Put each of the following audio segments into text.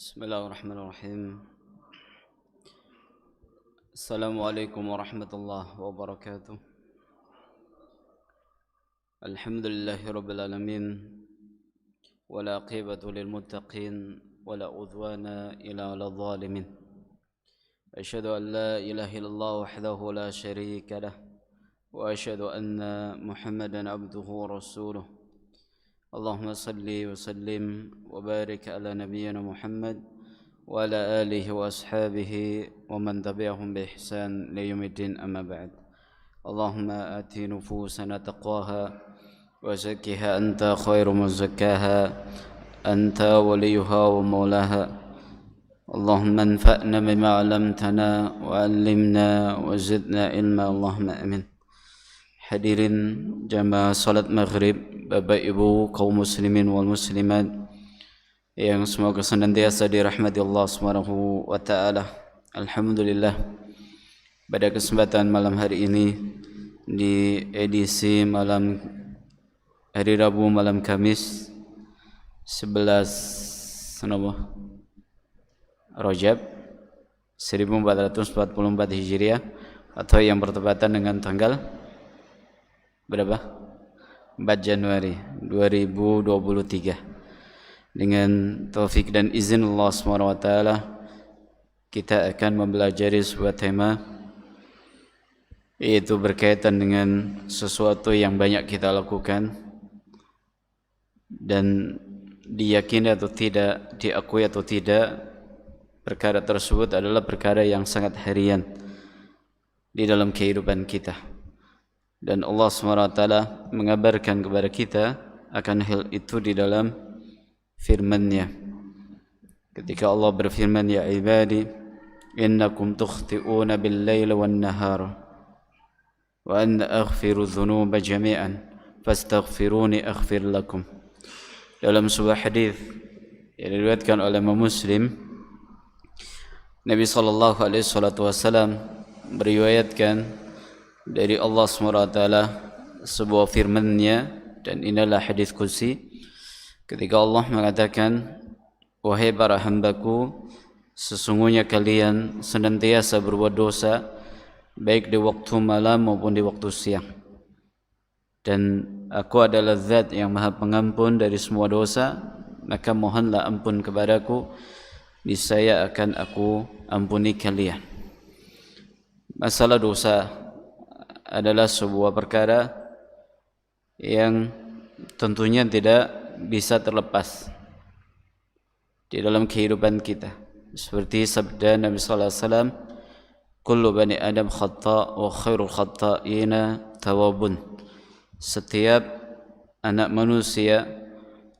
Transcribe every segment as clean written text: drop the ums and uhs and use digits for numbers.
بسم الله الرحمن الرحيم. السلام عليكم ورحمة الله وبركاته. الحمد لله رب العالمين، ولا عقبة للمتقين ولا عدوان إلا على الظالمين. أشهد أن لا إله إلا الله وحده لا شريك له، وأشهد أن محمدا عبده ورسوله. اللهم صل وسلم وبارك على نبينا محمد وعلى آله وأصحابه ومن تبعهم بإحسان ليوم الدين. أما بعد، اللهم آت نفوسنا تقواها وزكها أنت خير من زكاها، أنت وليها ومولاها. اللهم انفعنا بما علمتنا وعلمنا وزدنا علما، اللهم آمين. Hadirin jamaah salat maghrib, Bapak Ibu kaum muslimin wal muslimat yang semoga senantiasa dirahmati Allah Subhanahu wa taala. Alhamdulillah, pada kesempatan malam hari ini di edisi malam hari Rabu malam Kamis 11 Rajab 1444 Hijriah atau yang bertepatan dengan tanggal berapa? 4 Januari 2023. Dengan taufik dan izin Allah SWT, kita akan mempelajari sebuah tema, yaitu berkaitan dengan sesuatu yang banyak kita lakukan dan diyakini atau tidak, diakui atau tidak, perkara tersebut adalah perkara yang sangat harian di dalam kehidupan kita. Dan Allah SWT mengabarkan kepada kita akan hal itu di dalam firman-Nya. Ketika Allah berfirman, ya ibadi innakum tukhti'una bil-laili wan-nahar wa anna aghfiru dhunuba jami'an fastaghfiruni aghfir lakum. Dalam sebuah hadis yang diriwayatkan oleh Imam Muslim, Nabi sallallahu alaihi wasallam meriwayatkan dari Allah SWT sebuah firman-Nya, dan inilah hadis qudsi, ketika Allah mengatakan, wahai para hambaku, sesungguhnya kalian senantiasa berbuat dosa baik di waktu malam maupun di waktu siang, dan aku adalah zat yang maha pengampun dari semua dosa, maka mohonlah ampun kepadaku, niscaya akan aku ampuni kalian. Masalah dosa adalah sebuah perkara yang tentunya tidak bisa terlepas di dalam kehidupan kita. Seperti sabda Nabi sallallahu alaihi wasallam, kullu bani adam khata' wa khairul khata'ina tawabun. Setiap anak manusia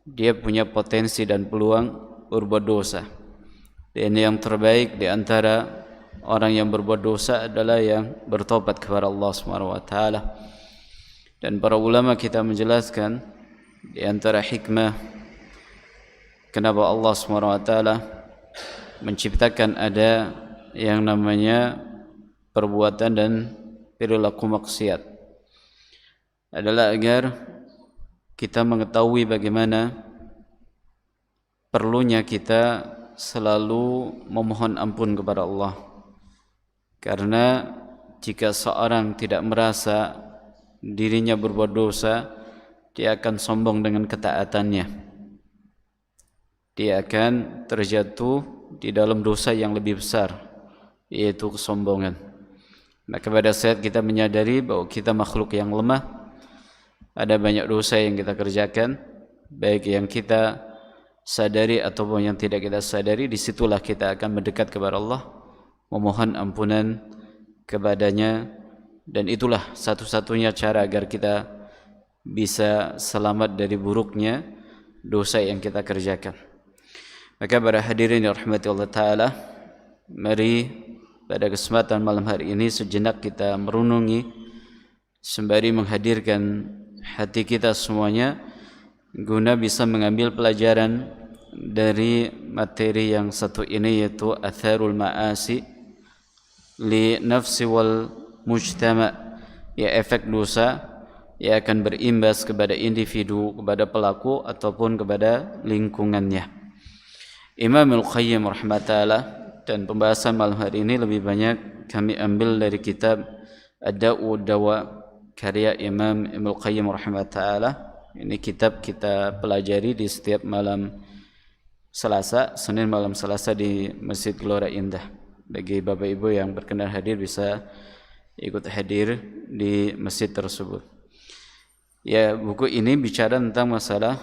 dia punya potensi dan peluang berbuat dosa, dan yang terbaik di antara orang yang berbuat dosa adalah yang bertobat kepada Allah Subhanahu wa taala. Dan para ulama kita menjelaskan di antara hikmah kenapa Allah Subhanahu wa taala menciptakan ada yang namanya perbuatan dan perilaku maksiat adalah agar kita mengetahui bagaimana perlunya kita selalu memohon ampun kepada Allah. Karena jika seorang tidak merasa dirinya berbuat dosa, dia akan sombong dengan ketaatannya. Dia akan terjatuh di dalam dosa yang lebih besar, yaitu kesombongan. Maka pada saat kita menyadari bahwa kita makhluk yang lemah, ada banyak dosa yang kita kerjakan, baik yang kita sadari ataupun yang tidak kita sadari, disitulah kita akan mendekat kepada Allah, memohon ampunan kepadanya, dan itulah satu-satunya cara agar kita bisa selamat dari buruknya dosa yang kita kerjakan. Maka para hadirin yang rahmati Allah Ta'ala, mari pada kesempatan malam hari ini sejenak kita merenungi sembari menghadirkan hati kita semuanya guna bisa mengambil pelajaran dari materi yang satu ini, yaitu atharul ma'asi li nafsi wal mujtama', ya efek dosa yang akan berimbas kepada individu, kepada pelaku ataupun kepada lingkungannya. Imam Al-Qayyim rahimahullah, dan pembahasan malam hari ini lebih banyak kami ambil dari kitab Ad-Da'u Dawa karya Imam Al-Qayyim rahimahullah. Ini kitab kita pelajari di setiap malam Selasa, Senin malam Selasa di Masjid Gelora Indah. Bagi Bapak Ibu yang berkenan hadir bisa ikut hadir di masjid tersebut. Ya, buku ini bicara tentang masalah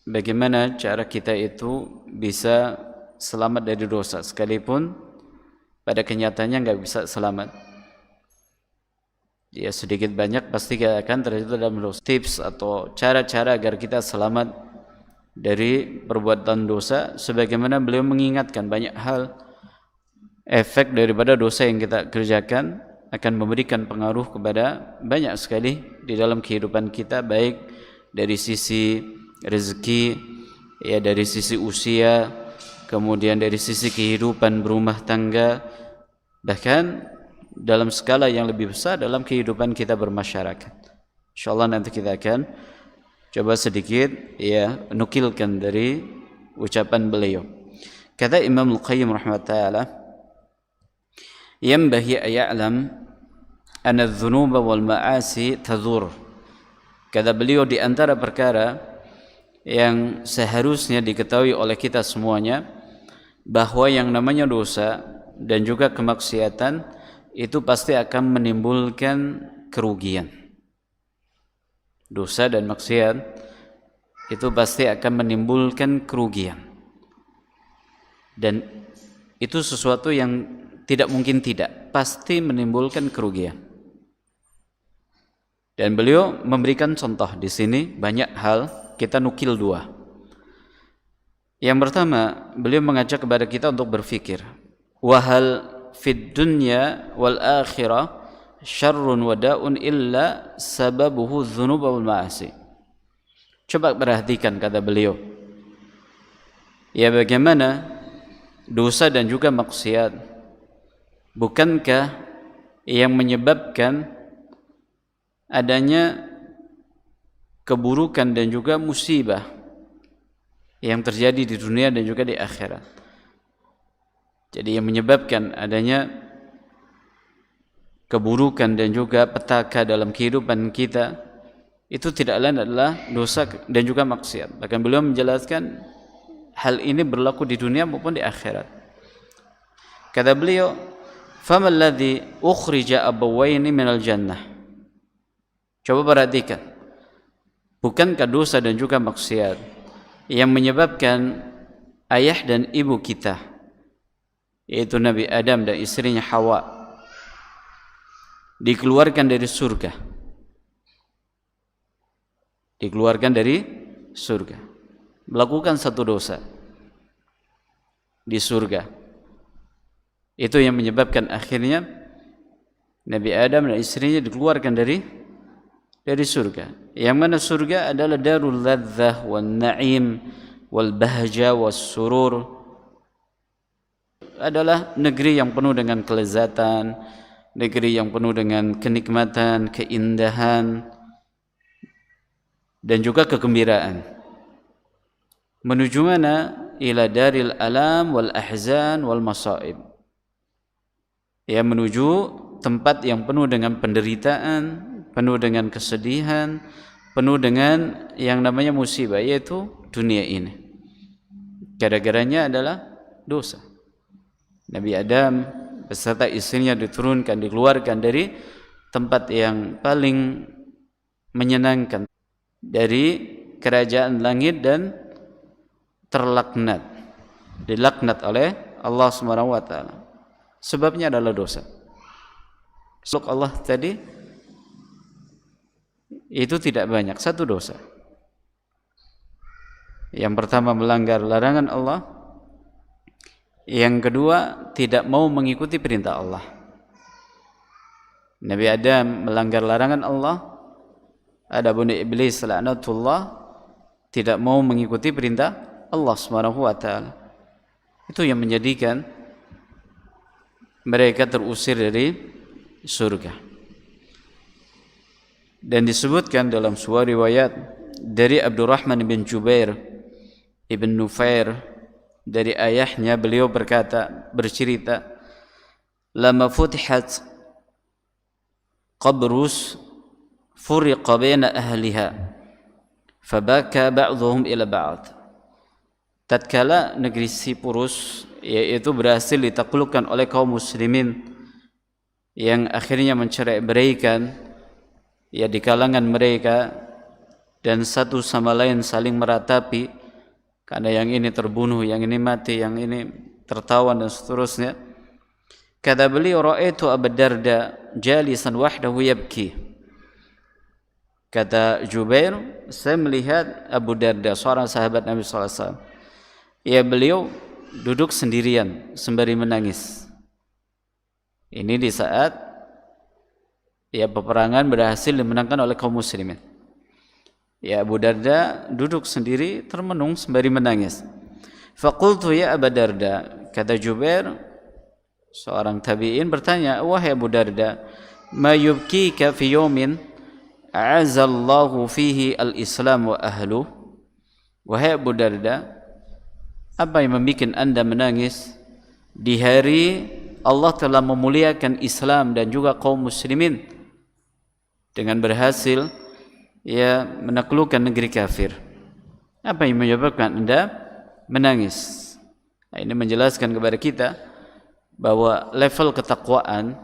bagaimana cara kita itu bisa selamat dari dosa, sekalipun pada kenyataannya nggak bisa selamat. Ya, sedikit banyak pasti akan terjatuh dalam dosa. Tips atau cara-cara agar kita selamat dari perbuatan dosa, sebagaimana beliau mengingatkan banyak hal, efek daripada dosa yang kita kerjakan akan memberikan pengaruh kepada banyak sekali di dalam kehidupan kita, baik dari sisi rezeki, ya, dari sisi usia, kemudian dari sisi kehidupan berumah tangga, bahkan dalam skala yang lebih besar dalam kehidupan kita bermasyarakat. Insyaallah nanti kita akan coba sedikit ya nukilkan dari ucapan beliau. Kata Imam Al-Qayyim rahimahullah, "Yanbaghi an ya'lam anna adh-dhunuba wal ma'asi tadhur." Kata beliau, di antara perkara yang seharusnya diketahui oleh kita semuanya, bahwa yang namanya dosa dan juga kemaksiatan itu pasti akan menimbulkan kerugian. Dosa dan maksiat itu pasti akan menimbulkan kerugian. Dan itu sesuatu yang tidak mungkin tidak, pasti menimbulkan kerugian. Dan beliau memberikan contoh di sini banyak hal, kita nukil dua. Yang pertama, beliau mengajak kepada kita untuk berfikir, wahal fid dunya wal akhirah syarrun wada'un illa sababuhu dzunub wal ma'asi. Coba perhatikan kata beliau, ya, bagaimana dosa dan juga maksiat, bukankah yang menyebabkan adanya keburukan dan juga musibah yang terjadi di dunia dan juga di akhirat. Jadi yang menyebabkan adanya keburukan dan juga petaka dalam kehidupan kita itu tidak lain adalah dosa dan juga maksiat. Bahkan beliau menjelaskan hal ini berlaku di dunia maupun di akhirat. Kata beliau, "Famal ladzi ukhrija abawaini minal jannah." Coba perhatikan, bukankah dosa dan juga maksiat yang menyebabkan ayah dan ibu kita, yaitu Nabi Adam dan istrinya Hawa, dikeluarkan dari surga? Dikeluarkan dari surga, melakukan satu dosa di surga. Itu yang menyebabkan akhirnya Nabi Adam dan istrinya dikeluarkan dari surga. Yang mana surga adalah darul ladzah wan na'im wal bahja was surur, adalah negeri yang penuh dengan kelezatan, negeri yang penuh dengan kenikmatan, keindahan dan juga kegembiraan. Menuju mana? Ila daril alam wal ahzan wal masaib. Ya, menuju tempat yang penuh dengan penderitaan, penuh dengan kesedihan, penuh dengan yang namanya musibah, yaitu dunia ini. Gara-garanya adalah dosa. Nabi Adam beserta istrinya dikeluarkan dari tempat yang paling menyenangkan, dari kerajaan langit, dan terlaknat, dilaknat oleh Allah Subhanahu wa taala. Sebabnya adalah dosa. Makhluk Allah tadi itu tidak banyak, satu dosa. Yang pertama melanggar larangan Allah, yang kedua tidak mau mengikuti perintah Allah. Nabi Adam melanggar larangan Allah, adapun iblis laknatullah tidak mau mengikuti perintah Allah Subhanahu wa taala. Itu yang menjadikan mereka terusir dari surga. Dan disebutkan dalam sebuah riwayat dari Abdurrahman bin Jubair ibn Nufair dari ayahnya beliau bercerita, lama futihat Qabrus furiqa baina ahliha fabaka ba'dhum ila ba'd. Tatkala negeri Sipurus yaitu berhasil ditaklukkan oleh kaum muslimin yang akhirnya mencerai-beraikan ya di kalangan mereka, dan satu sama lain saling meratapi karena yang ini terbunuh, yang ini mati, yang ini tertawan dan seterusnya. Kata beliau, ra'aitu Abu Darda jalisan wahdahu yabki. Kata Jubair, saya melihat Abu Darda, seorang sahabat Nabi sallallahu alaihi wasallam. Ya, beliau duduk sendirian sembari menangis. Ini di saat ya peperangan berhasil dimenangkan oleh kaum muslimin. Ya, Abu Darda duduk sendiri termenung sembari menangis. Faqultu ya Abu Darda, kata Jubair, seorang tabi'in bertanya, wahai Abu Darda, ma yubkika fi yawmin a'azzallahu fihi al-islam wa ahlu. Wahai Abu Darda, apa yang membuat anda menangis di hari Allah telah memuliakan Islam dan juga kaum muslimin dengan berhasil ya menaklukkan negeri kafir? Apa yang menyebabkan anda menangis? Nah, ini menjelaskan kepada kita bahwa level ketakwaan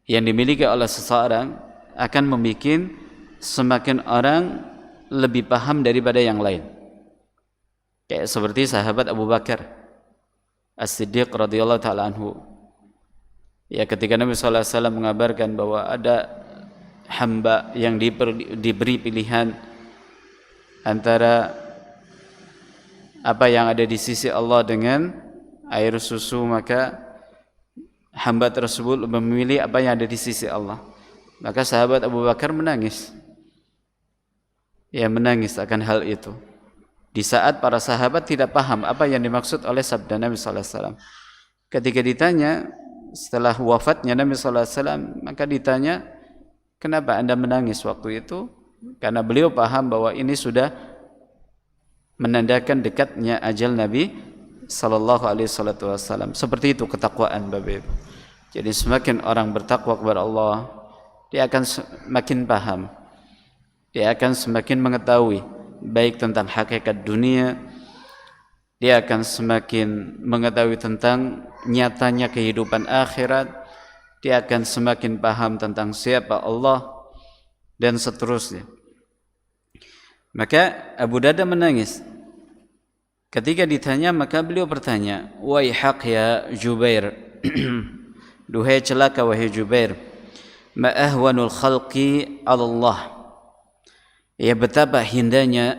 yang dimiliki oleh seseorang akan membuat semakin orang lebih paham daripada yang lain. Kayak seperti sahabat Abu Bakar As-Siddiq radhiyallahu ta'ala anhu. Ya, ketika Nabi sallallahu alaihi wasallam mengabarkan bahwa ada hamba yang diberi pilihan antara apa yang ada di sisi Allah dengan air susu, maka hamba tersebut memilih apa yang ada di sisi Allah. Maka sahabat Abu Bakar menangis. Ya, menangis akan hal itu. Di saat para sahabat tidak paham apa yang dimaksud oleh sabda Nabi sallallahu alaihi wasallam. Ketika ditanya setelah wafatnya Nabi sallallahu alaihi wasallam, maka ditanya, kenapa anda menangis waktu itu? Karena beliau paham bahwa ini sudah menandakan dekatnya ajal Nabi sallallahu alaihi wasallam. Seperti itu ketakwaan Bapak Ibu. Jadi semakin orang bertakwa kepada Allah, dia akan semakin paham, dia akan semakin mengetahui baik tentang hakikat dunia, dia akan semakin mengetahui tentang nyatanya kehidupan akhirat, dia akan semakin paham tentang siapa Allah dan seterusnya. Maka Abu Darda menangis. Ketika ditanya, maka beliau bertanya, waihaq ya Jubair, duhai celaka wahai Jubair, ma ahwanul khalqi 'ala Allah. Ya, betapa hinanya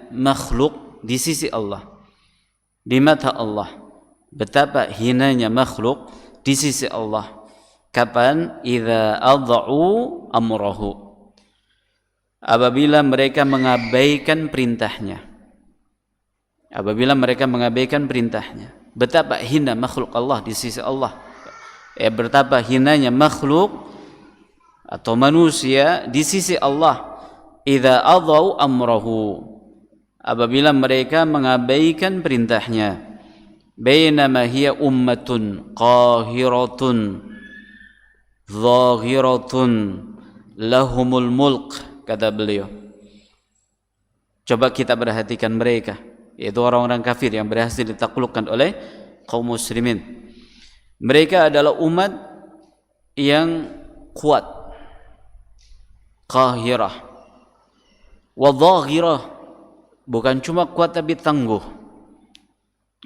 makhluk di sisi Allah, di mata Allah. Betapa hinanya makhluk di sisi Allah. Kapan? Idza adha'u amrahu. Apabila mereka mengabaikan perintahnya. Apabila mereka mengabaikan perintahnya. Betapa hina makhluk Allah di sisi Allah. Ya, betapa hinanya makhluk atau manusia di sisi Allah. Idza adha'u amrahu, apabila mereka mengabaikan perintahnya. Bainama hiya ummatun qahiratun zahiratun lahumul mulk, kata beliau. Coba kita perhatikan mereka, yaitu orang-orang kafir yang berhasil ditaklukkan oleh kaum muslimin. Mereka adalah umat yang kuat, qahirah, wa dhahirah, bukan cuma kuat tapi tangguh.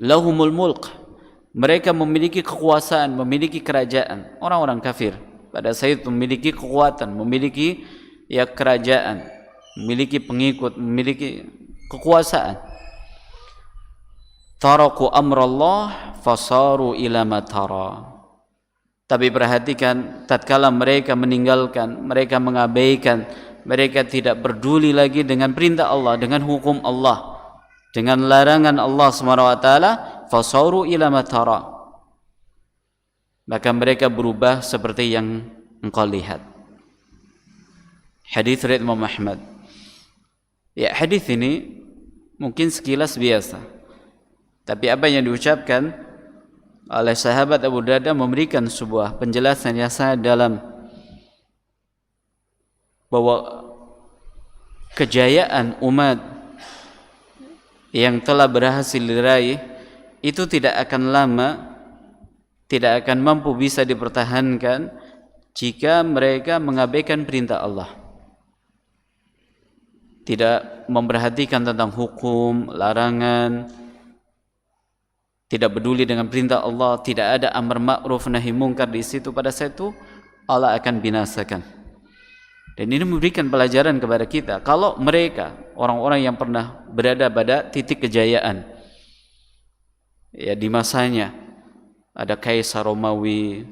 Lahumul mulk, mereka memiliki kekuasaan, memiliki kerajaan. Orang-orang kafir pada saat itu memiliki kekuatan, memiliki ya kerajaan, memiliki pengikut, memiliki kekuasaan. Taraku amrallah fasaru ila ma tara. Tapi perhatikan, tatkala mereka meninggalkan, mereka mengabaikan, mereka tidak peduli lagi dengan perintah Allah, dengan hukum Allah, dengan larangan Allah SWT, fasaru ila ma tara, maka mereka berubah seperti yang engkau lihat. Hadis riwayat Imam Ahmad. Ya, hadis ini mungkin sekilas biasa, tapi apa yang diucapkan oleh sahabat Abu Darda memberikan sebuah penjelasan yang sangat dalam, bahwa kejayaan umat yang telah berhasil diraih itu tidak akan lama, tidak akan mampu bisa dipertahankan jika mereka mengabaikan perintah Allah, tidak memperhatikan tentang hukum, larangan, tidak peduli dengan perintah Allah, tidak ada amar ma'ruf nahi mungkar di situ. Pada saat itu Allah akan binasakan. Dan ini memberikan pelajaran kepada kita, kalau mereka, orang-orang yang pernah berada pada titik kejayaan, ya di masanya ada Kaisar Romawi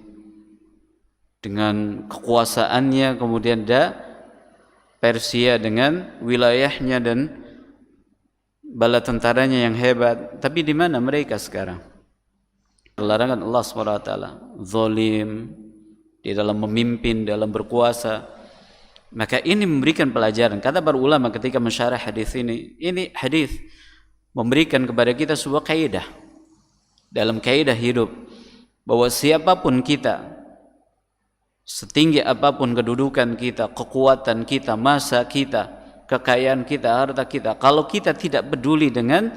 dengan kekuasaannya, kemudian ada Persia dengan wilayahnya dan bala tentaranya yang hebat. Tapi di mana mereka sekarang? Larangan Allah SWT, zalim di dalam memimpin, dalam berkuasa. Maka ini memberikan pelajaran. Kata para ulama ketika mensyarah hadis ini hadis memberikan kepada kita sebuah kaidah dalam kaidah hidup, bahwa siapapun kita, setinggi apapun kedudukan kita, kekuatan kita, masa kita, kekayaan kita, harta kita, kalau kita tidak peduli dengan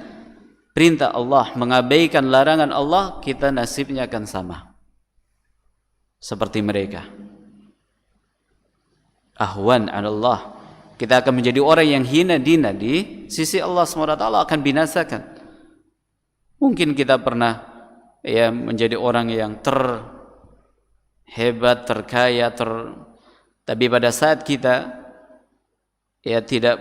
perintah Allah, mengabaikan larangan Allah, kita nasibnya akan sama seperti mereka. Ahwan 'ala Allah, kita akan menjadi orang yang hina dina di sisi Allah SWT, akan binasakan. Mungkin kita pernah ya menjadi orang yang terhebat, terkaya, tapi pada saat kita ya tidak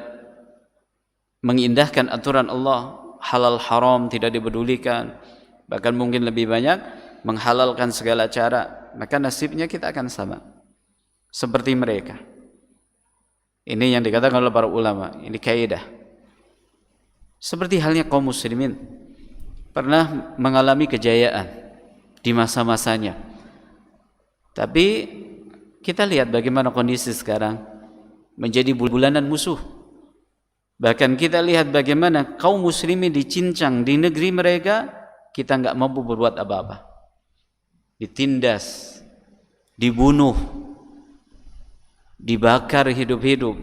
mengindahkan aturan Allah, halal haram tidak dipedulikan, bahkan mungkin lebih banyak menghalalkan segala cara, maka nasibnya kita akan sama seperti mereka. Ini yang dikatakan oleh para ulama, ini kaidah. Seperti halnya kaum muslimin pernah mengalami kejayaan di masa-masanya, tapi kita lihat bagaimana kondisi sekarang, menjadi bulanan musuh. Bahkan kita lihat bagaimana kaum muslimin dicincang di negeri mereka, kita enggak mampu berbuat apa-apa, ditindas, dibunuh, dibakar hidup-hidup.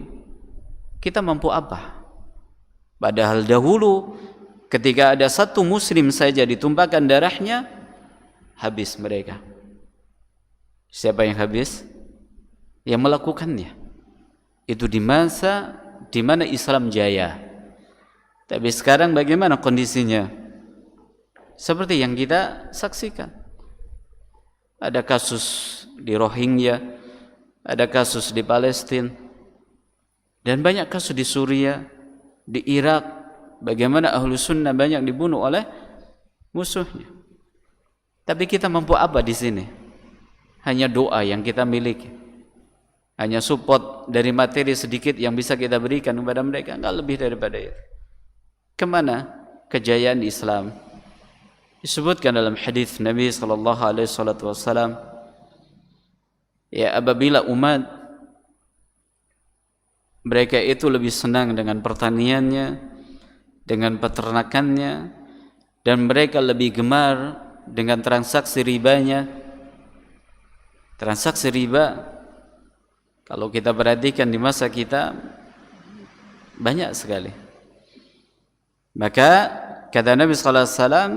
Kita mampu apa? Padahal dahulu ketika ada satu muslim saja ditumpahkan darahnya, habis mereka. Siapa yang habis? Yang melakukannya. Itu di masa di mana Islam jaya. Tapi sekarang bagaimana kondisinya? Seperti yang kita saksikan. Ada kasus di Rohingya, ada kasus di Palestina, dan banyak kasus di Suriah, di Irak. Bagaimana ahlu sunnah banyak dibunuh oleh musuhnya. Tapi kita mampu apa di sini? Hanya doa yang kita miliki, hanya support dari materi sedikit yang bisa kita berikan kepada mereka, enggak lebih daripada itu. Kemana kejayaan Islam? Disebutkan dalam hadis Nabi sallallahu alaihi wasallam, ya apabila umat mereka itu lebih senang dengan pertaniannya, dengan peternakannya, dan mereka lebih gemar dengan transaksi ribanya. Transaksi riba, kalau kita perhatikan di masa kita, banyak sekali. Maka kata Nabi sallallahu alaihi wasallam,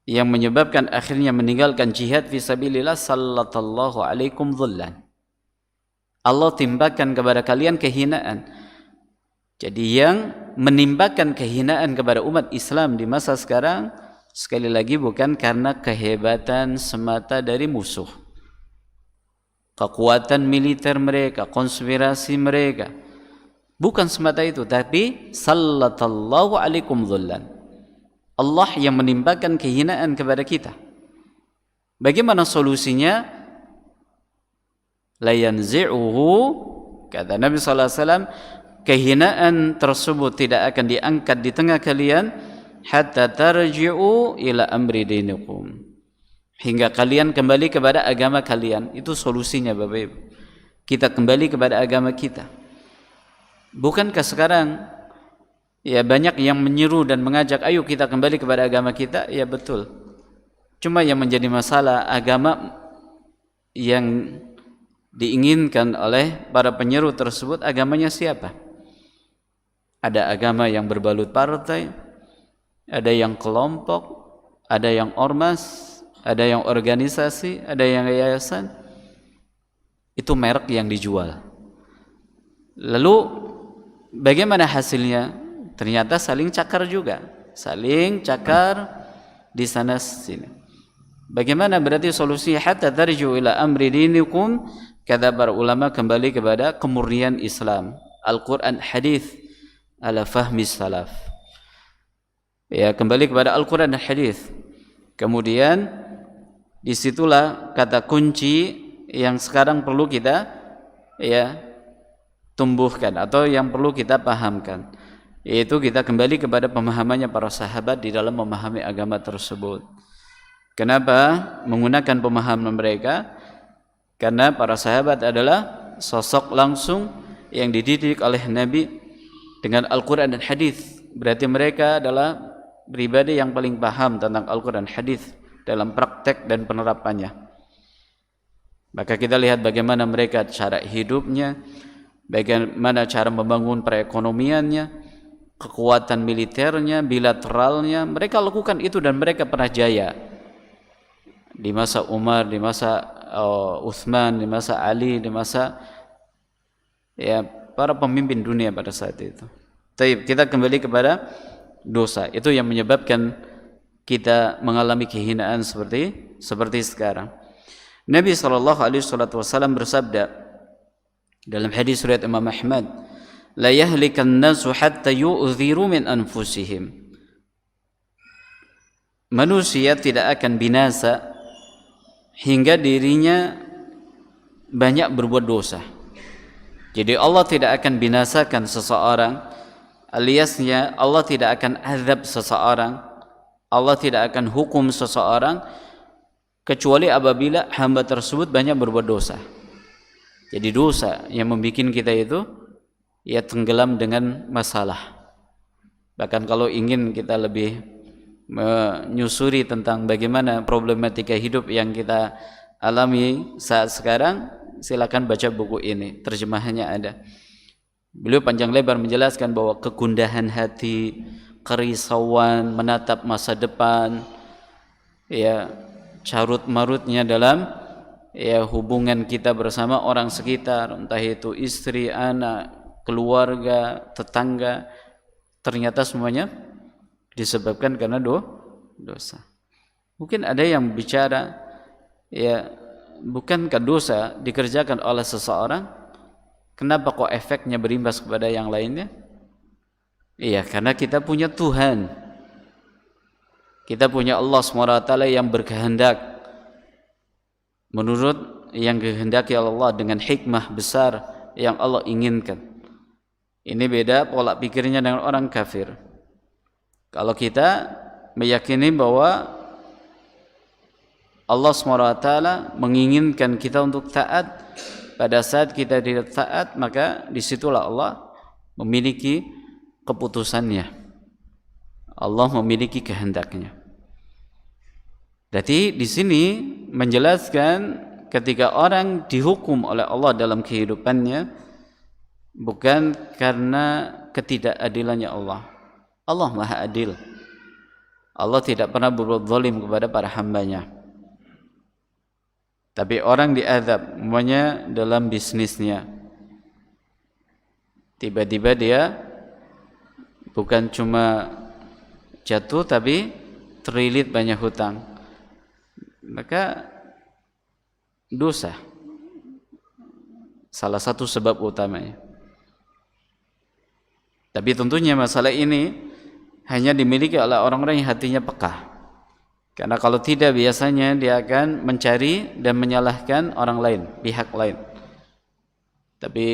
yang menyebabkan akhirnya meninggalkan jihad fisabilillah, sallallahu alaikum dhullan, Allah timpakan kepada kalian kehinaan. Jadi yang menimpakan kehinaan kepada umat Islam di masa sekarang, sekali lagi bukan karena kehebatan semata dari musuh, kekuatan militer mereka, konspirasi mereka, bukan semata itu, tapi sallallahu alaikum dhullan, Allah yang menimpakan kehinaan kepada kita. Bagaimana solusinya? La yanzi'uhu, kata Nabi sallallahu alaihi wasallam, kehinaan tersebut tidak akan diangkat di tengah kalian hatta tarji'u ila amri dinikum, hingga kalian kembali kepada agama kalian. Itu solusinya Bapak Ibu. Kita kembali kepada agama kita. Bukankah sekarang Ya, banyak yang menyeru dan mengajak, ayo kita kembali kepada agama kita. Ya betul. Cuma yang menjadi masalah, agama yang diinginkan oleh para penyeru tersebut, agamanya siapa? Ada agama yang berbalut partai, ada yang kelompok, ada yang ormas, ada yang organisasi, ada yang yayasan. Itu merek yang dijual. Lalu bagaimana hasilnya? Ternyata saling cakar juga, saling cakar di sana sini. Bagaimana berarti solusinya? Hatta tarju ila amri dinikum, kata para ulama, kembali kepada kemurnian Islam, Al-Quran, hadis, ala fahmi salaf. Ya, kembali kepada Al-Quran dan hadis. Kemudian disitulah kata kunci yang sekarang perlu kita tumbuhkan atau yang perlu kita pahamkan, yaitu kita kembali kepada pemahamannya para sahabat di dalam memahami agama tersebut. Kenapa menggunakan pemahaman mereka? Karena para sahabat adalah sosok langsung yang dididik oleh Nabi dengan Al-Quran dan hadis. Berarti mereka adalah pribadi yang paling paham tentang Al-Quran dan hadis dalam praktek dan penerapannya. Maka kita lihat bagaimana mereka cara hidupnya, bagaimana cara membangun perekonomiannya, kekuatan militernya, bilateralnya, mereka lakukan itu dan mereka pernah jaya. Di masa Umar, di masa Utsman, di masa Ali, di masa para pemimpin dunia pada saat itu. Tapi kita kembali kepada dosa. Itu yang menyebabkan kita mengalami kehinaan seperti sekarang. Nabi SAW bersabda dalam hadis riwayat Imam Ahmad, la yahlikan nasu hatta yu'dhiru min anfusihim. Manusia tidak akan binasa hingga dirinya banyak berbuat dosa. Jadi Allah tidak akan binasakan seseorang, aliasnya Allah tidak akan azab seseorang, Allah tidak akan hukum seseorang kecuali apabila hamba tersebut banyak berbuat dosa. Jadi dosa yang membuat kita itu tenggelam dengan masalah. Bahkan kalau ingin kita lebih menyusuri tentang bagaimana problematika hidup yang kita alami saat sekarang, silakan baca buku ini, terjemahannya ada. Beliau panjang lebar menjelaskan bahwa kegundahan hati, kerisauan menatap masa depan, carut marutnya dalam hubungan kita bersama orang sekitar, entah itu istri, anak, keluarga, tetangga, ternyata semuanya disebabkan karena dosa. Mungkin ada yang bicara, bukankah dosa dikerjakan oleh seseorang, kenapa kok efeknya berimbas kepada yang lainnya? Iya, karena kita punya Tuhan, kita punya Allah SWT yang berkehendak menurut yang kehendaki Allah dengan hikmah besar yang Allah inginkan. Ini beda pola pikirnya dengan orang kafir. Kalau kita meyakini bahwa Allah SWT menginginkan kita untuk taat, pada saat kita tidak taat, maka disitulah Allah memiliki keputusannya, Allah memiliki kehendaknya. Jadi di sini menjelaskan ketika orang dihukum oleh Allah dalam kehidupannya, bukan karena ketidakadilannya Allah. Allah Maha Adil. Allah tidak pernah berbuat zalim kepada para hambanya. Tapi orang diazab semuanya dalam bisnisnya. Tiba-tiba dia bukan cuma jatuh tapi terlilit banyak hutang. Maka dosa salah satu sebab utamanya. Tapi tentunya masalah ini hanya dimiliki oleh orang-orang yang hatinya peka. Karena kalau tidak, biasanya dia akan mencari dan menyalahkan orang lain, pihak lain. Tapi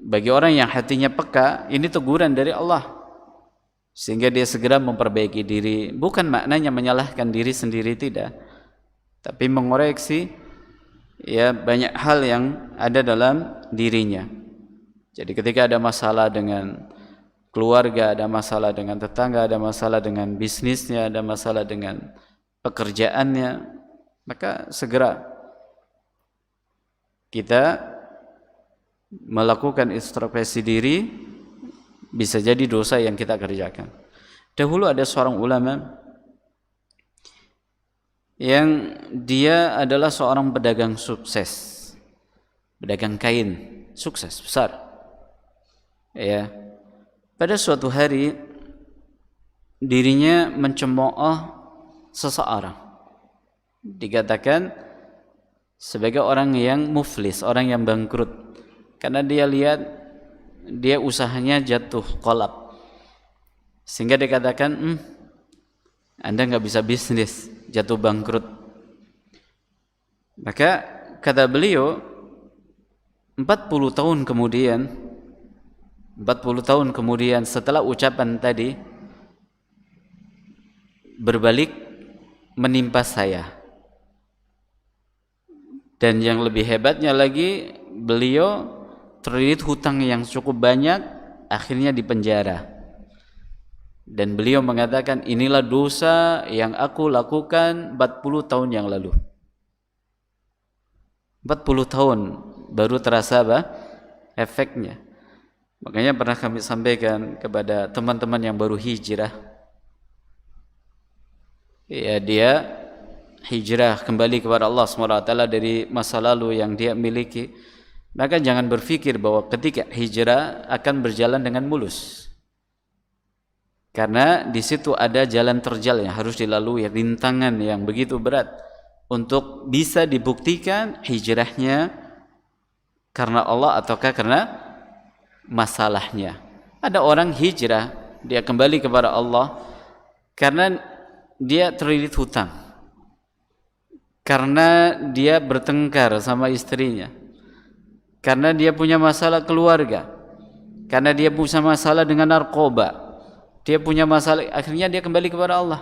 bagi orang yang hatinya peka, ini teguran dari Allah, sehingga dia segera memperbaiki diri. Bukan maknanya menyalahkan diri sendiri, tidak, tapi mengoreksi banyak hal yang ada dalam dirinya. Jadi ketika ada masalah dengan keluarga, ada masalah dengan tetangga, ada masalah dengan bisnisnya, ada masalah dengan pekerjaannya, maka segera kita melakukan introspeksi diri, bisa jadi dosa yang kita kerjakan. Dahulu ada seorang ulama yang dia adalah seorang pedagang sukses, pedagang kain sukses besar. Ya, pada suatu hari dirinya mencemooh seseorang, dikatakan sebagai orang yang muflis, orang yang bangkrut, karena dia lihat dia usahanya jatuh kolab, sehingga dikatakan Anda nggak bisa bisnis, jatuh bangkrut. Maka kata beliau 40 tahun kemudian setelah ucapan tadi berbalik menimpa saya. Dan yang lebih hebatnya lagi, beliau terlilit hutang yang cukup banyak, akhirnya dipenjara. Dan beliau mengatakan, inilah dosa yang aku lakukan 40 tahun yang lalu. 40 tahun baru terasa efeknya. Makanya pernah kami sampaikan kepada teman-teman yang baru hijrah, ya, dia hijrah kembali kepada Allah SWT dari masa lalu yang dia miliki, maka jangan berpikir bahwa ketika hijrah akan berjalan dengan mulus. Karena di situ ada jalan terjal yang harus dilalui, rintangan yang begitu berat untuk bisa dibuktikan hijrahnya karena Allah ataukah karena masalahnya. Ada orang hijrah, dia kembali kepada Allah karena dia terlilit hutang, karena dia bertengkar sama istrinya, karena dia punya masalah keluarga, karena dia punya masalah dengan narkoba, dia punya masalah, akhirnya dia kembali kepada Allah.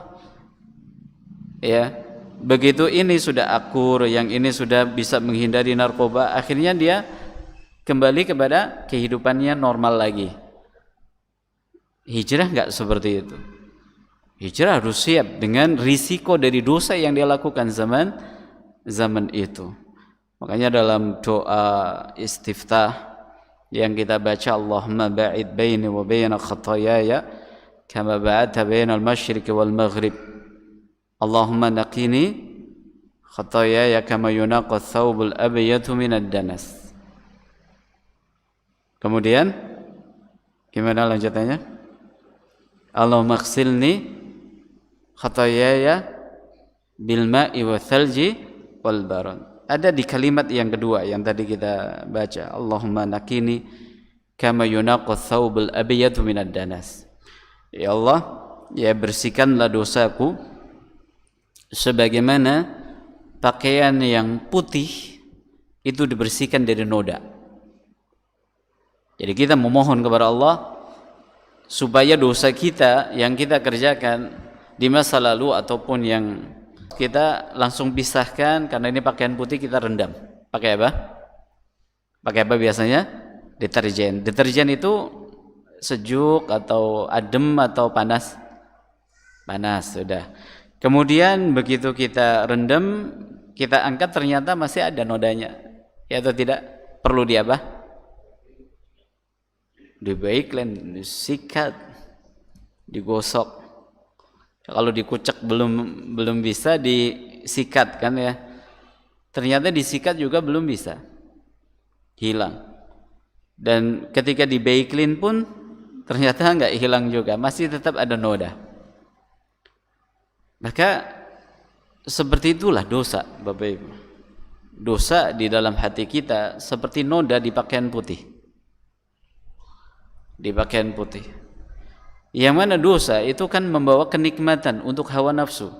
Ya, begitu ini sudah akur, yang ini sudah bisa menghindari narkoba, akhirnya dia kembali kepada kehidupannya normal lagi. Hijrah enggak seperti itu. Hijrah harus siap dengan risiko dari dosa yang dia lakukan zaman itu. Makanya dalam doa istiftah yang kita baca, Allahumma ba'id baini wa baina khataayaya kama ba'adta bainal masyriqi wal maghrib. Allahumma naqini khataayaya kama yunaqqa thawbul abyadu minad danas. Kemudian gimana lanjutannya? Allahumma ighsilni khataayaya bil ma'i wa thalji wal baron. Ada di kalimat yang kedua yang tadi kita baca, Allahumma naqini kama yunaqqa thawbul abyadu minad danas. Ya Allah, ya bersihkanlah dosaku sebagaimana pakaian yang putih itu dibersihkan dari noda. Jadi kita memohon kepada Allah supaya dosa kita yang kita kerjakan di masa lalu ataupun yang kita langsung pisahkan, karena ini pakaian putih kita rendam. Pakai apa? Pakai apa biasanya? Deterjen. Deterjen itu sejuk atau adem atau panas? Panas, sudah. Kemudian begitu kita rendam, kita angkat, ternyata masih ada nodanya. Ya atau tidak? Perlu di apa? Dibaikkan, disikat, digosok. Kalau dikucek belum bisa, disikat kan ya. Ternyata disikat juga belum bisa. Hilang. Dan ketika dibaiklin pun ternyata enggak hilang juga, masih tetap ada noda. Maka seperti itulah dosa, Bapak Ibu. Dosa di dalam hati kita seperti noda di pakaian putih. Di pakaian putih. Yang mana dosa itu kan membawa kenikmatan untuk hawa nafsu.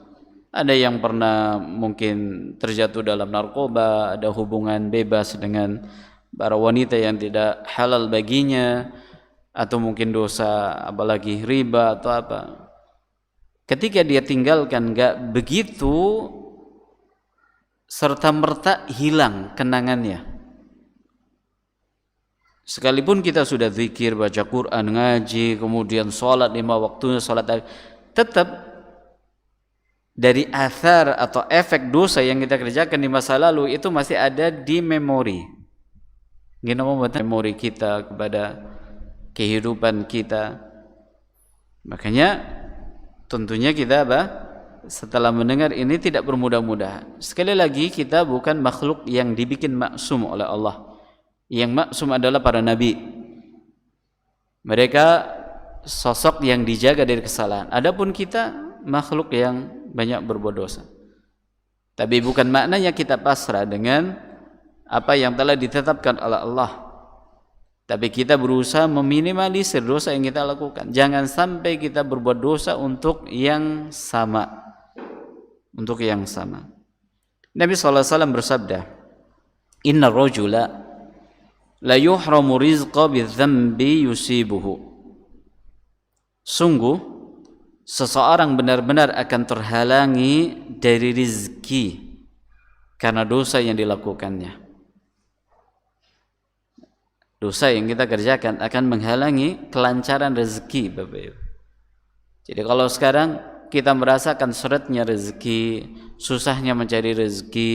Ada yang pernah mungkin terjatuh dalam narkoba, ada hubungan bebas dengan para wanita yang tidak halal baginya, atau mungkin dosa apalagi riba atau apa. Ketika dia tinggalkan, enggak begitu serta merta hilang kenangannya. Sekalipun kita sudah zikir, baca Quran, ngaji, kemudian sholat 5 waktunya, sholat, tetap dari athar atau efek dosa yang kita kerjakan di masa lalu itu masih ada di memori. Gini membuat memori kita kepada kehidupan kita. Makanya tentunya kita setelah mendengar ini tidak bermudah-mudahan. Sekali lagi, kita bukan makhluk yang dibikin maksum oleh Allah. Yang maksum adalah para nabi. Mereka sosok yang dijaga dari kesalahan. Adapun kita makhluk yang banyak berbuat dosa. Tapi bukan maknanya kita pasrah dengan apa yang telah ditetapkan oleh Allah. Tapi kita berusaha meminimalisir dosa yang kita lakukan. Jangan sampai kita berbuat dosa untuk yang sama. Untuk yang sama. Nabi SAW bersabda, "Inna rajula la yuhramu rizqa bidzambi yusibuhu." Sungguh seseorang benar-benar akan terhalangi dari rizki karena dosa yang dilakukannya. Dosa yang kita kerjakan akan menghalangi kelancaran rezeki, Bapak Ibu. Jadi kalau sekarang kita merasakan suratnya rezeki, susahnya mencari rezeki,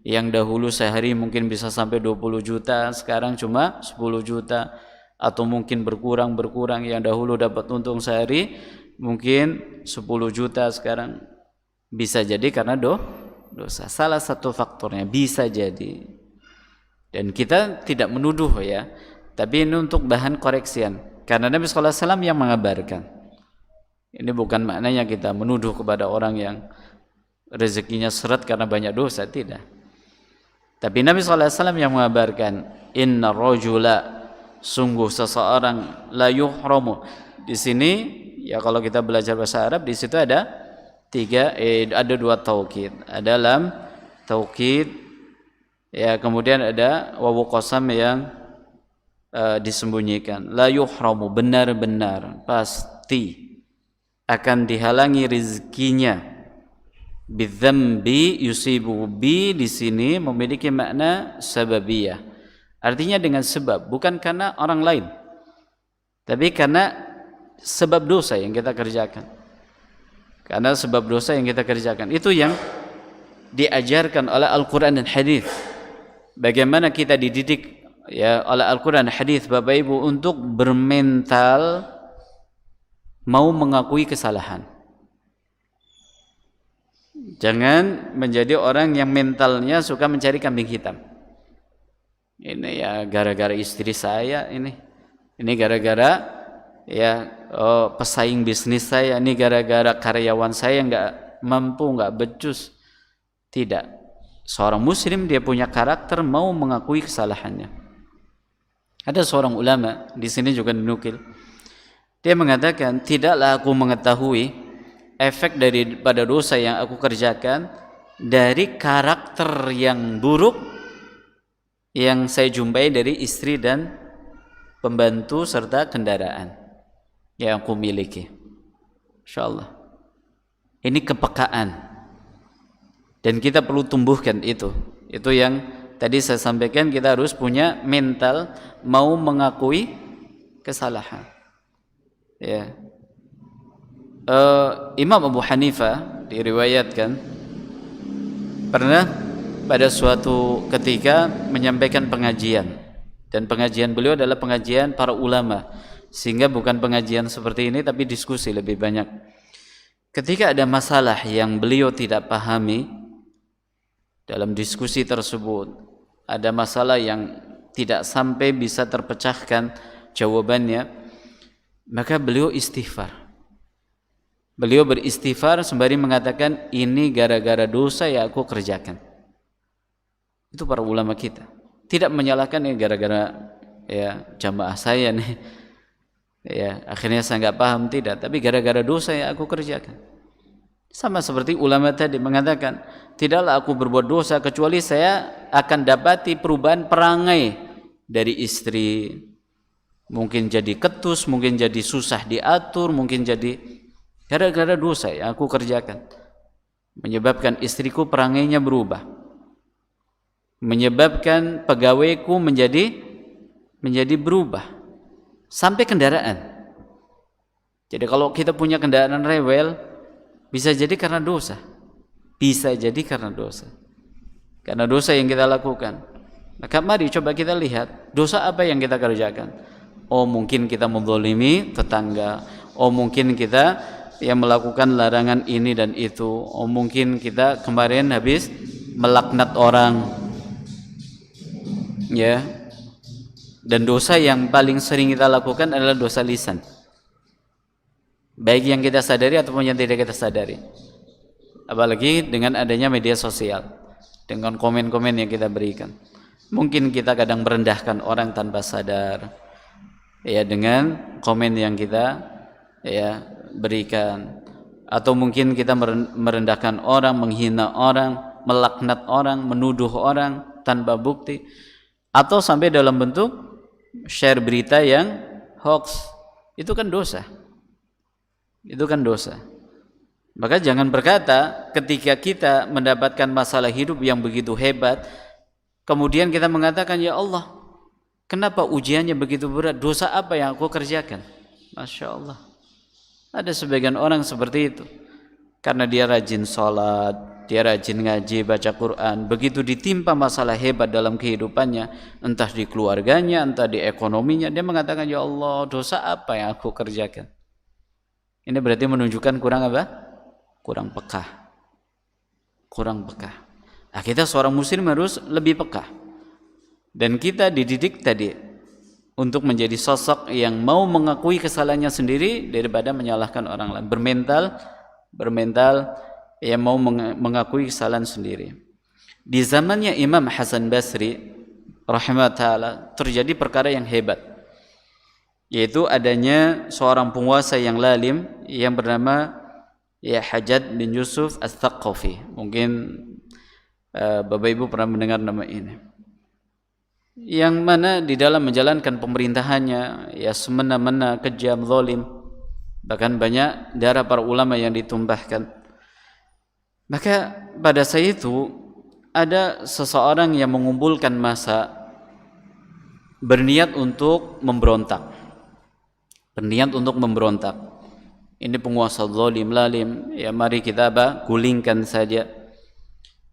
yang dahulu sehari mungkin bisa sampai 20 juta, sekarang cuma 10 juta, atau mungkin berkurang, yang dahulu dapat untung sehari mungkin 10 juta, sekarang bisa jadi karena dosa. Salah satu faktornya bisa jadi. Dan kita tidak menuduh ya, tapi ini untuk bahan koreksian. Karena Nabi SAW yang mengabarkan. Ini bukan maknanya kita menuduh kepada orang yang rezekinya seret karena banyak dosa, tidak. Tapi Nabi SAW yang mengabarkan, "Inna rajula," sungguh seseorang, "la yuhramu." Di sini ya kalau kita belajar bahasa Arab, di situ ada ada 2 taukid. Ada lam taukid, ya, kemudian ada wawu qasam yang disembunyikan. La yuhramu, benar-benar pasti akan dihalangi rezekinya. Bidzambi yusibu, bi di sini memiliki makna sababiyah. Artinya dengan sebab, bukan karena orang lain, tapi karena sebab dosa yang kita kerjakan. Karena sebab dosa yang kita kerjakan itu yang diajarkan oleh Al-Quran dan Hadis. Bagaimana kita dididik ya oleh Al-Quran dan Hadis, Bapak Ibu, untuk bermental mau mengakui kesalahan. Jangan menjadi orang yang mentalnya suka mencari kambing hitam. Ini ya gara-gara istri saya, ini gara-gara ya pesaing bisnis saya, ini gara-gara karyawan saya nggak mampu, nggak becus. Tidak. Seorang muslim dia punya karakter mau mengakui kesalahannya. Ada seorang ulama di sini juga dinukil. Dia mengatakan, tidaklah aku mengetahui efek daripada dosa yang aku kerjakan dari karakter yang buruk yang saya jumpai dari istri dan pembantu serta kendaraan yang aku miliki. Insyaallah. Ini kepekaan. Dan kita perlu tumbuhkan itu. Itu yang tadi saya sampaikan, kita harus punya mental mau mengakui kesalahan. Ya. Imam Abu Hanifah diriwayatkan pernah pada suatu ketika menyampaikan pengajian, dan pengajian beliau adalah pengajian para ulama, sehingga bukan pengajian seperti ini tapi diskusi lebih banyak. Ketika ada masalah yang beliau tidak pahami dalam diskusi tersebut, ada masalah yang tidak sampai bisa terpecahkan jawabannya, maka beliau istighfar. Beliau beristighfar sembari mengatakan, ini gara-gara dosa yang aku kerjakan. Itu para ulama kita. Tidak menyalahkan ya gara-gara ya jamaah saya nih. Ya, akhirnya saya nggak paham, tidak. Tapi gara-gara dosa yang aku kerjakan. Sama seperti ulama tadi mengatakan, tidaklah aku berbuat dosa kecuali saya akan dapati perubahan perangai dari istri. Mungkin jadi ketus, mungkin jadi susah diatur, mungkin jadi gara-gara dosa yang aku kerjakan, menyebabkan istriku perangainya berubah, menyebabkan pegawaiku menjadi menjadi berubah sampai kendaraan. Jadi kalau kita punya kendaraan rewel, bisa jadi karena dosa. Bisa jadi karena dosa. Karena dosa yang kita lakukan. Maka mari coba kita lihat, dosa apa yang kita kerjakan. Oh, mungkin kita menzalimi tetangga. Oh, mungkin kita yang melakukan larangan ini dan itu. Oh, mungkin kita kemarin habis melaknat orang. Ya. Dan dosa yang paling sering kita lakukan adalah dosa lisan. Baik yang kita sadari ataupun yang tidak kita sadari. Apalagi dengan adanya media sosial, dengan komen-komen yang kita berikan. Mungkin kita kadang merendahkan orang tanpa sadar, ya, dengan komen yang kita ya berikan. Atau mungkin kita merendahkan orang, menghina orang, melaknat orang, menuduh orang tanpa bukti. Atau sampai dalam bentuk share berita yang hoax. Itu kan dosa. Itu kan dosa. Maka jangan berkata ketika kita mendapatkan masalah hidup yang begitu hebat, kemudian kita mengatakan, ya Allah, kenapa ujiannya begitu berat? Dosa apa yang aku kerjakan? Masya Allah. Ada sebagian orang seperti itu. Karena dia rajin sholat, dia rajin ngaji, baca Quran. Begitu ditimpa masalah hebat dalam kehidupannya, entah di keluarganya, entah di ekonominya, dia mengatakan, ya Allah, dosa apa yang aku kerjakan? Ini berarti menunjukkan kurang apa? Kurang peka. Kurang peka. Nah, kita seorang muslim harus lebih peka. Dan kita dididik tadi untuk menjadi sosok yang mau mengakui kesalahannya sendiri daripada menyalahkan orang lain. Bermental yang mau mengakui kesalahan sendiri. Di zamannya Imam Hasan Basri rahimahullah ta'ala terjadi perkara yang hebat, yaitu adanya seorang penguasa yang lalim yang bernama Hajjaj bin Yusuf Ats-Tsaqafi. Mungkin Bapak Ibu pernah mendengar nama ini. Yang mana di dalam menjalankan pemerintahannya ya semena-mena, kejam, zalim. Bahkan banyak darah para ulama yang ditumpahkan. Maka pada saat itu ada seseorang yang mengumpulkan massa berniat untuk memberontak. Berniat untuk memberontak. Ini penguasa zalim, lalim, ya mari kita gulingkan saja.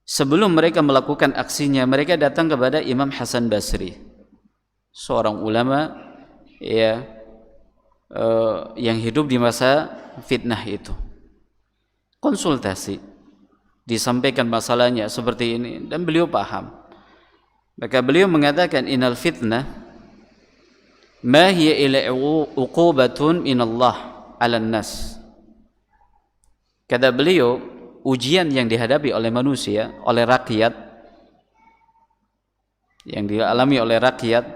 Sebelum mereka melakukan aksinya, mereka datang kepada Imam Hasan Basri, seorang ulama ya yang hidup di masa fitnah itu. Konsultasi, disampaikan masalahnya seperti ini dan beliau paham. Maka beliau mengatakan, innal fitnah ma hiya ila uqubatun minallah 'alan nas. Kata beliau, ujian yang dihadapi oleh manusia, oleh rakyat, yang dialami oleh rakyat,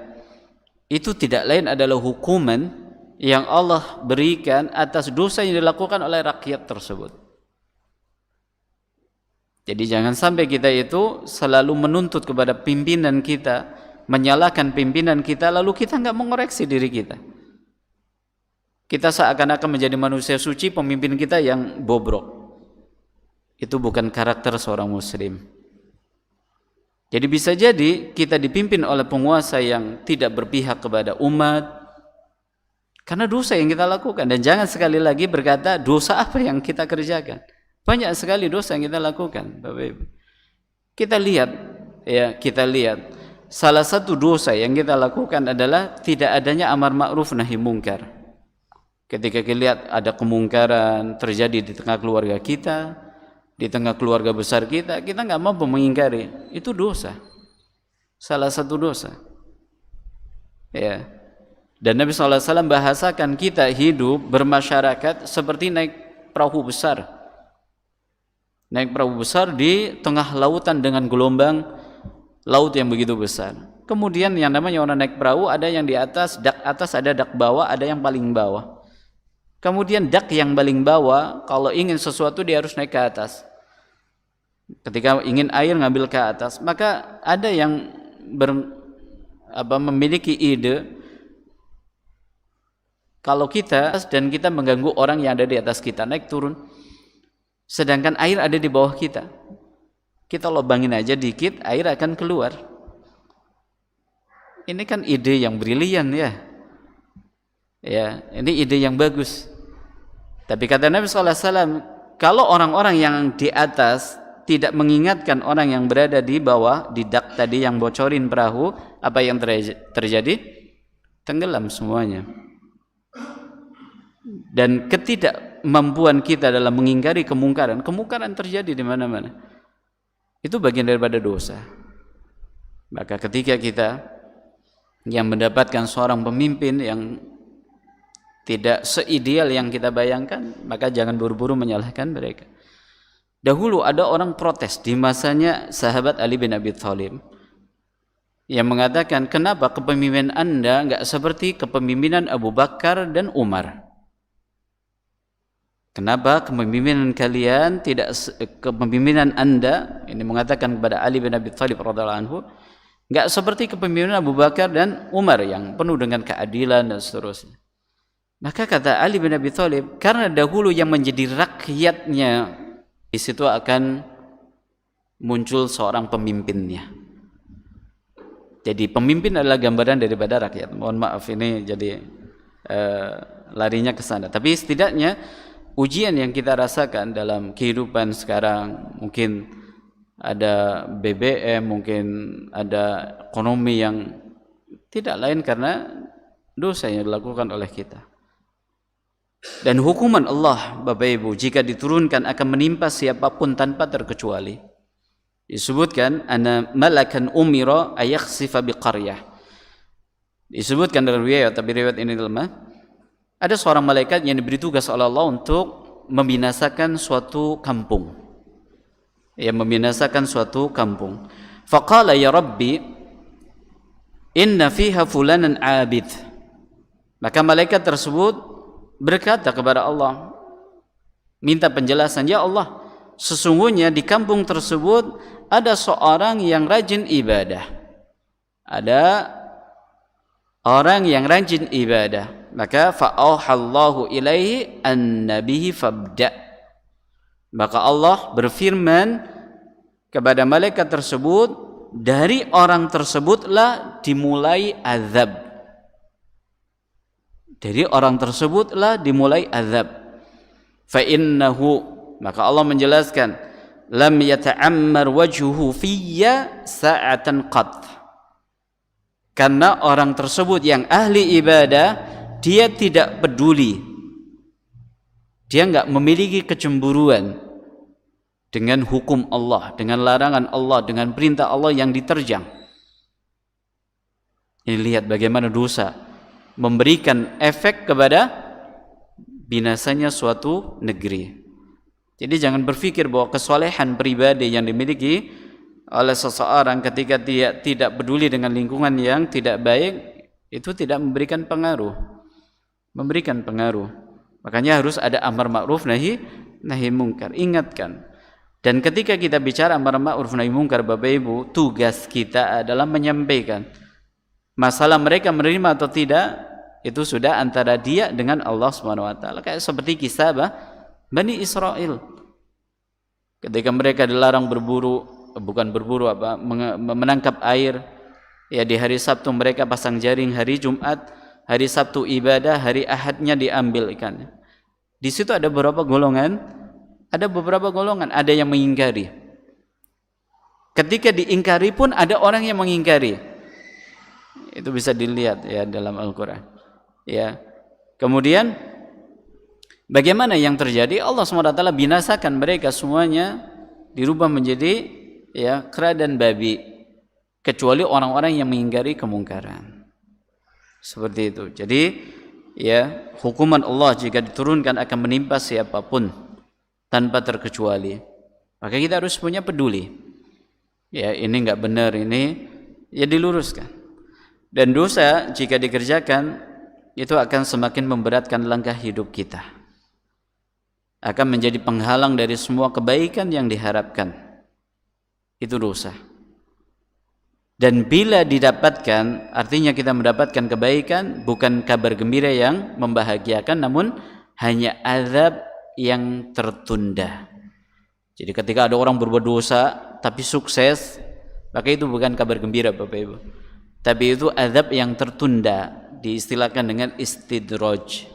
itu tidak lain adalah hukuman yang Allah berikan atas dosa yang dilakukan oleh rakyat tersebut. Jadi jangan sampai kita itu selalu menuntut kepada pimpinan kita, menyalahkan pimpinan kita, lalu kita enggak mengoreksi diri kita. Kita seakan-akan menjadi manusia suci, pemimpin kita yang bobrok. Itu bukan karakter seorang muslim. Jadi bisa jadi kita dipimpin oleh penguasa yang tidak berpihak kepada umat karena dosa yang kita lakukan. Dan jangan sekali lagi berkata dosa apa yang kita kerjakan. Banyak sekali dosa yang kita lakukan, Bapak Ibu. Kita lihat salah satu dosa yang kita lakukan adalah tidak adanya amar ma'ruf nahi mungkar. Ketika kita lihat ada kemungkaran terjadi di tengah keluarga kita, di tengah keluarga besar kita nggak mampu mengingkari, itu dosa. Salah satu dosa. Ya. Dan Nabi SAW bahasakan kita hidup bermasyarakat seperti naik perahu besar. Naik perahu besar di tengah lautan dengan gelombang laut yang begitu besar. Kemudian yang namanya orang naik perahu, ada yang di atas, dak atas, ada dak bawah, ada yang paling bawah. Kemudian dak yang paling bawah, kalau ingin sesuatu dia harus naik ke atas. Ketika ingin air ngambil ke atas, maka ada yang memiliki ide, kalau kita dan kita mengganggu orang yang ada di atas kita, naik turun, sedangkan air ada di bawah kita, kita lubangin aja dikit, air akan keluar. ini kan ide yang brilian ya. Ya, ini ide yang bagus. Tapi kata Nabi sallallahu alaihi wasallam, kalau orang-orang yang di atas tidak mengingatkan orang yang berada di bawah, di dak tadi yang bocorin perahu, apa yang terjadi? Tenggelam semuanya. Dan ketidakmampuan kita dalam mengingkari kemungkaran terjadi di mana-mana. Itu bagian daripada dosa. Maka ketika kita yang mendapatkan seorang pemimpin yang tidak seideal yang kita bayangkan, maka jangan buru-buru menyalahkan mereka. Dahulu ada orang protes di masanya sahabat Ali bin Abi Thalib yang mengatakan, kenapa kepemimpinan Anda enggak seperti kepemimpinan Abu Bakar dan Umar? Kenapa kepemimpinan kalian tidak, kepemimpinan Anda, ini mengatakan kepada Ali bin Abi Thalib radhiyallahu anhu, enggak seperti kepemimpinan Abu Bakar dan Umar yang penuh dengan keadilan dan seterusnya. Maka kata Ali bin Abi Thalib, karena dahulu yang menjadi rakyatnya, di situ akan muncul seorang pemimpinnya. Jadi pemimpin adalah gambaran daripada rakyat. Mohon maaf ini jadi larinya ke sana. Tapi setidaknya ujian yang kita rasakan dalam kehidupan sekarang, mungkin ada BBM, mungkin ada ekonomi yang tidak lain karena dosa yang dilakukan oleh kita. Dan hukuman Allah, Bapak Ibu, jika diturunkan akan menimpa siapapun tanpa terkecuali. Disebutkan ana malakan umira ayakhsifa biqaryah. Disebutkan dalam riwayat, tapi riwayat ini lemah. Ada seorang malaikat yang diberi tugas oleh Allah untuk membinasakan suatu kampung. Yang membinasakan suatu kampung. Faqala ya Rabbi, inna fiha fulanan abid. Maka malaikat tersebut berkata kepada Allah, minta penjelasan, ya Allah, sesungguhnya di kampung tersebut ada seorang yang rajin ibadah. Ada orang yang rajin ibadah. Maka fa'auhallahu ilaihi an-nabihi fabda. Maka Allah berfirman kepada malaikat tersebut, dari orang tersebutlah dimulai azab. Dari orang tersebutlah dimulai azab. Fa innahu, maka Allah menjelaskan, lam yata'ammar wajhuhu fiyya sa'atan qat. Karena orang tersebut yang ahli ibadah, dia tidak peduli, dia enggak memiliki kecemburuan dengan hukum Allah, dengan larangan Allah, dengan perintah Allah yang diterjang. Ini lihat bagaimana dosa memberikan efek kepada binasanya suatu negeri. Jadi jangan berpikir bahwa kesolehan pribadi yang dimiliki oleh seseorang ketika dia tidak peduli dengan lingkungan yang tidak baik, itu tidak memberikan pengaruh. Memberikan pengaruh. Makanya harus ada amar ma'ruf nahi mungkar. Ingatkan. Dan ketika kita bicara amar ma'ruf nahi mungkar, Bapak Ibu, tugas kita adalah menyampaikan. Masalah mereka menerima atau tidak, itu sudah antara dia dengan Allah SWT. Kayak seperti kisah Bani Israel. Ketika mereka dilarang menangkap air, ya di hari Sabtu mereka pasang jaring, hari Jumat, hari Sabtu ibadah, hari Ahadnya diambil ikannya. Di situ ada beberapa golongan, ada yang mengingkari. Ketika diingkari pun ada orang yang mengingkari. Itu bisa dilihat ya dalam Al-Quran. Ya. Kemudian bagaimana yang terjadi? Allah SWT binasakan mereka semuanya, dirubah menjadi ya kera dan babi, kecuali orang-orang yang mengingkari kemungkaran. Seperti itu. Jadi ya, hukuman Allah jika diturunkan akan menimpa siapapun tanpa terkecuali. Maka kita harus punya peduli. Ya, ini enggak benar, ini ya diluruskan. Dan dosa jika dikerjakan itu akan semakin memberatkan langkah hidup kita. Akan menjadi penghalang dari semua kebaikan yang diharapkan. Itu dosa. Dan bila didapatkan, artinya kita mendapatkan kebaikan, bukan kabar gembira yang membahagiakan, namun hanya azab yang tertunda. Jadi ketika ada orang berbuat dosa tapi sukses, maka itu bukan kabar gembira, Bapak Ibu. tapi itu azab yang tertunda, diistilahkan dengan istidraj.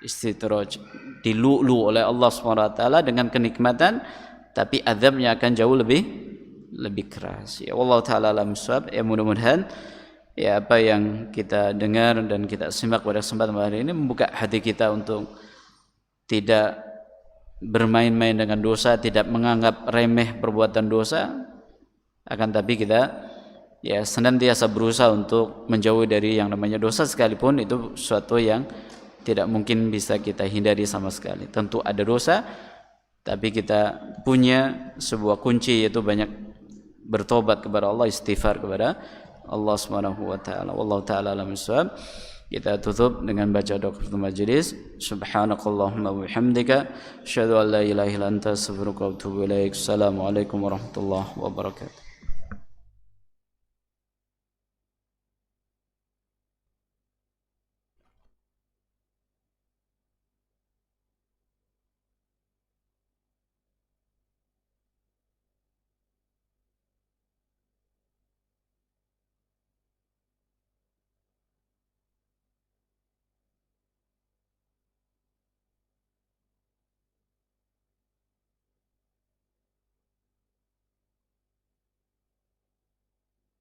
Istidraj, dilulu oleh Allah SWT dengan kenikmatan, tapi azabnya akan jauh lebih keras. Ya Allah taala alam shawab. Ya mudah-mudahan ya apa yang kita dengar dan kita simak pada kesempatan hari ini membuka hati kita untuk tidak bermain-main dengan dosa, tidak menganggap remeh perbuatan dosa, akan tapi kita ya senantiasa berusaha untuk menjauhi dari yang namanya dosa, sekalipun itu sesuatu yang tidak mungkin bisa kita hindari sama sekali. Tentu ada dosa, tapi kita punya sebuah kunci, yaitu banyak bertobat kepada Allah, istighfar kepada Allah Subhanahu wa taala. Wallahu taala alam bissawab. Kita tutup dengan baca doa kafaratul majelis. Subhanakallahumma wa bihamdika asyhadu an la ilaha illa anta astaghfiruka wa atubu ilaik. Assalamualaikum warahmatullahi wabarakatuh.